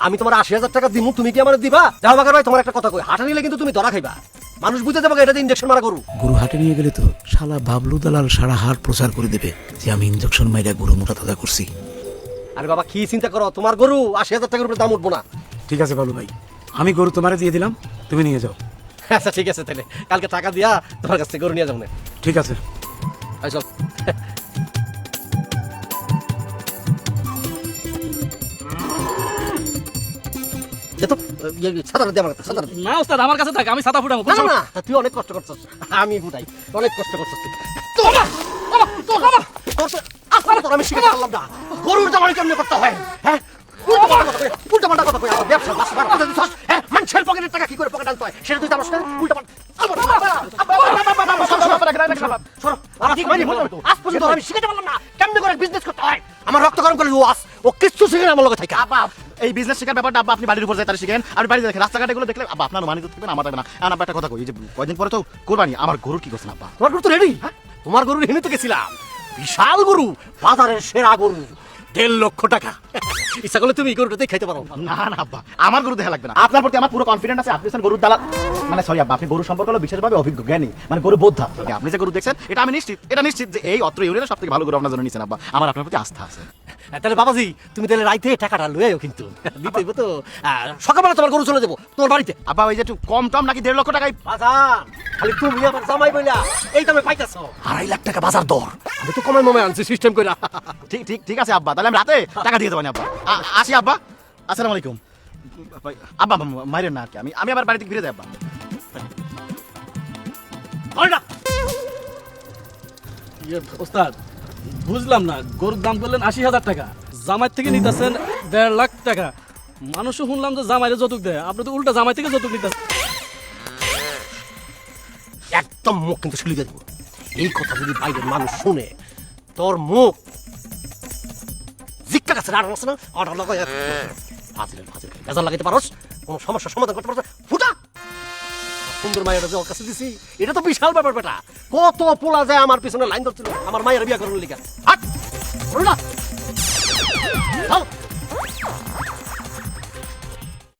আমি তোমার ৮০,০০০ টাকা দিমু, তুমি কি আমার দিবা? যাও বাকার ভাই, তোমার একটা কথা কই, হাঁটা নিলে কিন্তু তুমি ধরা খাইবা। মানুষ বুঝতে যাবে এটা ইনজেকশন মারা গরু। গরু হাটে নিয়ে গেলে তো শালা বাবলু দালাল সারা হাট প্রচার করে দেবে যে আমি ইঞ্জেকশন মাইরা গরু মোটা তাজা করছি। আরে বাবা কি চিন্তা করো, তোমার গরু ৮০,০০০ টাকার উপরে দাম উঠবো না। ঠিক আছে বাবলু ভাই, আমি গরু তোমারে দিয়ে দিলাম, তুমি নিয়ে যাও। আচ্ছা ঠিক আছে, তাহলে কালকে টাকা দিয়া তোমার কাছ থেকে গরু নিয়ে যাবো না। ঠিক আছে। চল না ওস্তাদ আমার কাছে থাক, আমি ছাতা ফুটাবো। তুই অনেক কষ্ট করছিস, আমি ফুটাই, অনেক কষ্ট করছিস। আমি শিখে পারলাম না গরুর জামাই কেমনে করতে হয়। হ্যাঁ উল্টা-পাল্টা কথা কই, আমার ব্যবসা বাস বাড়াতে দিছস। হ্যাঁ মানুষের পকেটের টাকা কি করে পকেট আনতে হয় সেটা তুই জানোস না। উল্টা-পাল্টা আজ পর্যন্ত আমি শিখে পারলাম না কেমনে করে বিজনেস করতে হয়। আমার রক্ত গরম করে ওয়াস ও কিচ্ছু শিখে আমার লগে থাকে। আব্বা এই বিজনেস শেখার ব্যাপারটা আব্বা আপনি বাড়ির উপর যাই তারা শিখেন, আপনি বাড়িতে দেখেন রাস্তাঘাটে এগুলো দেখলে আব্বা আপনার মানিত থাকবেন, আমার থাকবে না। আর আব্বা একটা কথা কই, এই যে কয়দিন পরে তো কোরবানি, আমার গরুর কি করছেন আব্বা? তোমার গরু তো রেডি। তোমার গরুর হেনে তো গেছিলাম, বিশাল গরু, বাজারের সেরা গরু, ১.৫ লক্ষ টাকা। ইচ্ছা করলে তুমি গরুটাতেই খাইতে পারো। না না আব্বা, আমার গরু দেখা লাগবে না, আপনার প্রতি আমার পুরো কনফিডেন্ট আছে। আপনি হচ্ছেন গরুর দালাল, মানে সরি আব্বা, আপনি গরু সম্পর্কে হলো বিশেষভাবে অভিজ্ঞ জ্ঞানী, মানে গরু বোদ্ধা। আপনি যে গরু দেখছেন এটা আমি নিশ্চিত যে এই অত্র ইউনিয়নের সবথেকে ভালো গরু আপনার জন্য নিছেন আব্বা, আমার আপনার প্রতি আস্থা আছে। তাহলে বাবাজি তুমি তাহলে রাইতে টাকাটা লয়ে আয়ো, কিন্তু দিতে হইব তো। সকালবেলা তোমার গরু চলে যাবো তোমার বাড়িতে। আব্বা ওই যে একটু কম টম নাকি ১.৫ লক্ষ টাকায় বাজার খালি তুমি আমার জামাই বইলা এই দামে পাইতেছো। ২.৫ লাখ টাকা বাজার দর, আমি তো কমাই মমে আনছি সিস্টেম কইরা। ঠিক আছে আব্বা, তাহলে আমি রাতে টাকা দিয়ে দেবো আব্বা। আসি আব্বা, আসসালামু আলাইকুম। আব্বা মাইরেন না আর কি, আমি আবার বাড়িতে ফিরে যাই আব্বা। ওস্তাদ বুঝলাম না, গরুর দাম করলেন ৮০,০০০ টাকা, জামাই থেকে নিতেছেন ১.৫ লাখ টাকা। মানুষও শুনলাম যে জামাইরে যৌতুক দেয়, আপনি তো উল্টা জামাই থেকে যৌতুক নিতেছেন। একদম মুখ কিন্তু শুলিয়ে দেবো। এই কথা যদি বাইরের মানুষ শুনে তোর মুখ জিক্কা কাছে রাড়া আছে না, অর্ডার লাগাই ফাজিল বেজার লাগাইতে পারোস, কোনো সমস্যার সমাধান করতে পারোস, ফুটা। সুন্দর মায়েরা যে ওর কাছে দিছি, এটা তো বিশাল ব্যাপার বেটা। কত পোলা যায় আমার পিছনে লাইন ধরছিল আমার মায়ের বিয়া করার লিগা। হাট